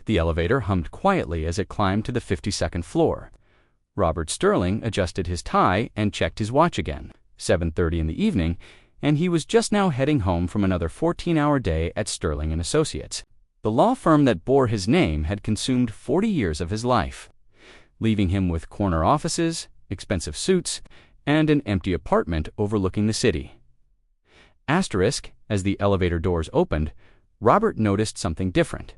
The elevator hummed quietly as it climbed to the 52nd floor. Robert Sterling adjusted his tie and checked his watch again. 7:30 in the evening, and he was just now heading home from another 14-hour day at Sterling & Associates. The law firm that bore his name had consumed 40 years of his life, leaving him with corner offices, expensive suits, and an empty apartment overlooking the city. As the elevator doors opened, Robert noticed something different.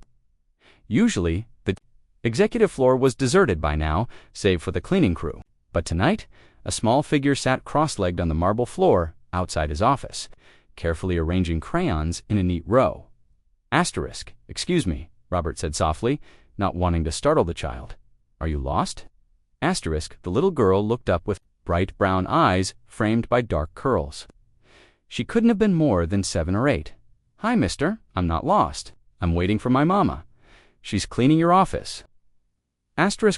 Usually, the executive floor was deserted by now, save for the cleaning crew. But tonight, a small figure sat cross-legged on the marble floor outside his office, carefully arranging crayons in a neat row. Excuse me, Robert said softly, not wanting to startle the child. Are you lost? The little girl looked up with bright brown eyes framed by dark curls. She couldn't have been more than 7 or 8. Hi, mister. I'm not lost. I'm waiting for my mama. She's cleaning your office.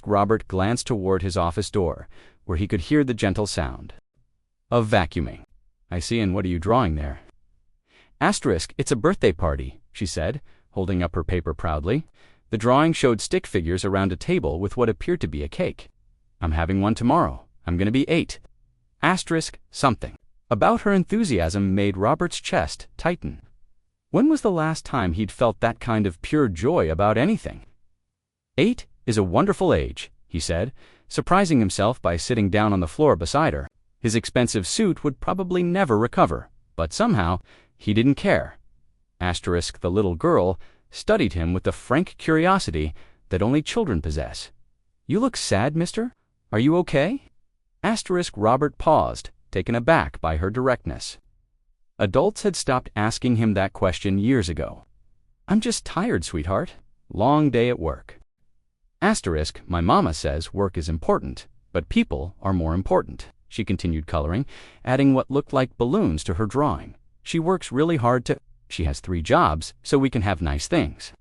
Robert glanced toward his office door, where he could hear the gentle sound of vacuuming. I see, and what are you drawing there? It's a birthday party, she said, holding up her paper proudly. The drawing showed stick figures around a table with what appeared to be a cake. I'm having one tomorrow. I'm going to be 8. Something about her enthusiasm made Robert's chest tighten. When was the last time he'd felt that kind of pure joy about anything? 8 is a wonderful age, he said, surprising himself by sitting down on the floor beside her. His expensive suit would probably never recover, but somehow he didn't care. The little girl studied him with the frank curiosity that only children possess. You look sad, mister. Are you okay? Robert paused, taken aback by her directness. Adults had stopped asking him that question years ago. I'm just tired, sweetheart. Long day at work. My mama says work is important, but people are more important, she continued, coloring, adding what looked like balloons to her drawing. She works really hard she has 3 jobs, so we can have nice things.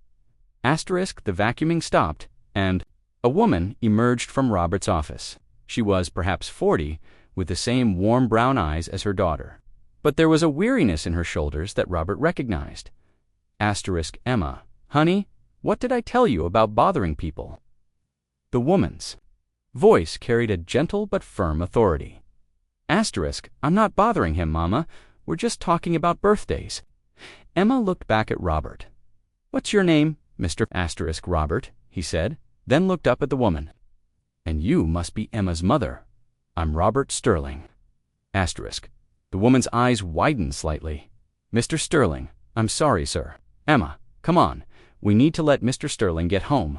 The vacuuming stopped, and a woman emerged from Robert's office. She was perhaps 40, with the same warm brown eyes as her daughter. But there was a weariness in her shoulders that Robert recognized. Emma, honey, what did I tell you about bothering people? The woman's voice carried a gentle but firm authority. I'm not bothering him, Mama. We're just talking about birthdays. Emma looked back at Robert. What's your name, Mr. Robert, he said, then looked up at the woman. And you must be Emma's mother. I'm Robert Sterling. The woman's eyes widened slightly. Mr. Sterling, I'm sorry, sir. Emma, come on. We need to let Mr. Sterling get home.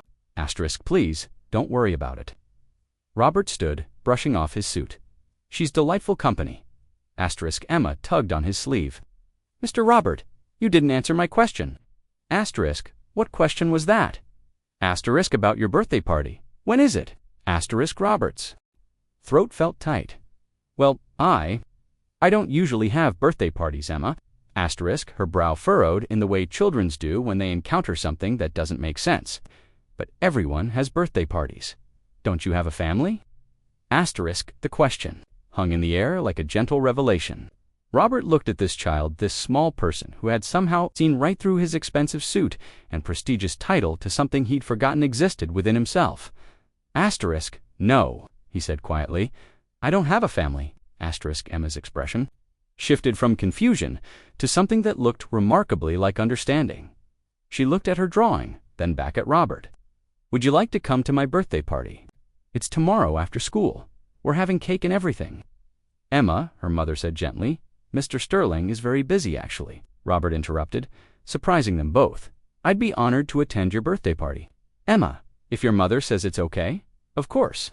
Please, don't worry about it. Robert stood, brushing off his suit. She's delightful company. Emma tugged on his sleeve. Mr. Robert, you didn't answer my question. What question was that? About your birthday party. When is it? Robert's throat felt tight. Well, I don't usually have birthday parties, Emma. Her brow furrowed in the way children's do when they encounter something that doesn't make sense. But everyone has birthday parties. Don't you have a family? The question hung in the air like a gentle revelation. Robert looked at this child, this small person who had somehow seen right through his expensive suit and prestigious title to something he'd forgotten existed within himself. No, he said quietly. I don't have a family. Emma's expression shifted from confusion to something that looked remarkably like understanding. She looked at her drawing, then back at Robert. Would you like to come to my birthday party? It's tomorrow after school. We're having cake and everything. Emma, her mother said gently. Mr. Sterling is very busy, actually, Robert interrupted, surprising them both. I'd be honored to attend your birthday party. Emma, if your mother says it's okay, of course.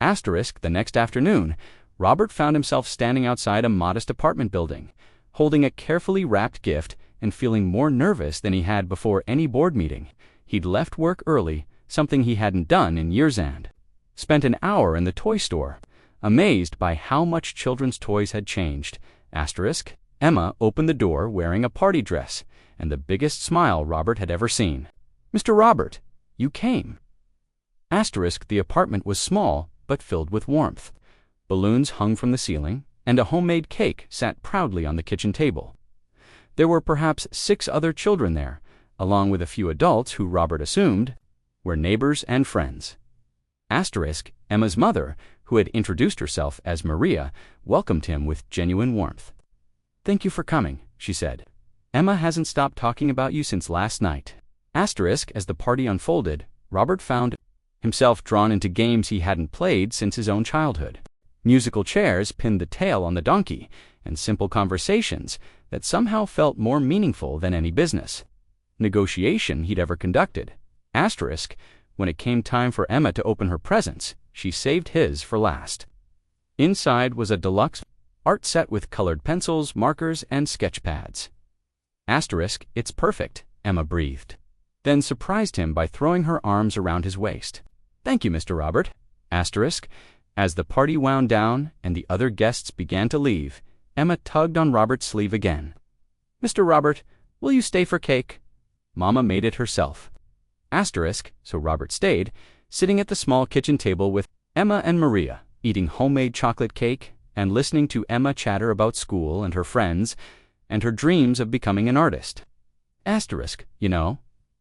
The next afternoon, Robert found himself standing outside a modest apartment building, holding a carefully wrapped gift and feeling more nervous than he had before any board meeting. He'd left work early, something he hadn't done in years and spent an hour in the toy store, amazed by how much children's toys had changed. Emma opened the door wearing a party dress and the biggest smile Robert had ever seen. Mr. Robert, you came. The apartment was small but filled with warmth. Balloons hung from the ceiling, and a homemade cake sat proudly on the kitchen table. There were perhaps 6 other children there, along with a few adults who Robert assumed were neighbors and friends. Asterisk, Emma's mother, who had introduced herself as Maria, welcomed him with genuine warmth. "Thank you for coming," she said. "Emma hasn't stopped talking about you since last night." Asterisk, as the party unfolded, Robert found himself drawn into games he hadn't played since his own childhood. Musical chairs pinned the tail on the donkey, and simple conversations that somehow felt more meaningful than any business negotiation he'd ever conducted. Asterisk, when it came time for Emma to open her presents, she saved his for last. Inside was a deluxe art set with colored pencils, markers, and sketch pads. Asterisk, "It's perfect," Emma breathed, then surprised him by throwing her arms around his waist. "Thank you, Mr. Robert." Asterisk, as the party wound down and the other guests began to leave, Emma tugged on Robert's sleeve again. "Mr. Robert, will you stay for cake? Mama made it herself." Asterisk, so Robert stayed, sitting at the small kitchen table with Emma and Maria, eating homemade chocolate cake and listening to Emma chatter about school and her friends and her dreams of becoming an artist. Asterisk, "You know,"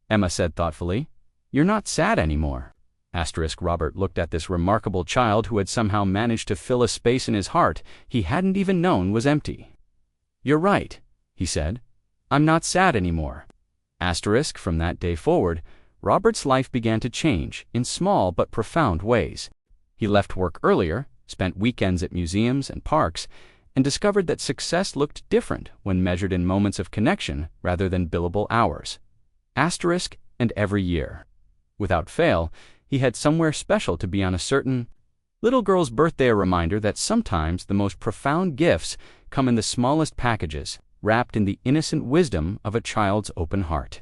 Emma said thoughtfully, "you're not sad anymore." Asterisk, Robert looked at this remarkable child who had somehow managed to fill a space in his heart he hadn't even known was empty. "You're right," he said. "I'm not sad anymore." Asterisk, from that day forward, Robert's life began to change in small but profound ways. He left work earlier, spent weekends at museums and parks, and discovered that success looked different when measured in moments of connection rather than billable hours. Asterisk, and every year, without fail, he had somewhere special to be on a certain little girl's birthday, a reminder that sometimes the most profound gifts come in the smallest packages, wrapped in the innocent wisdom of a child's open heart.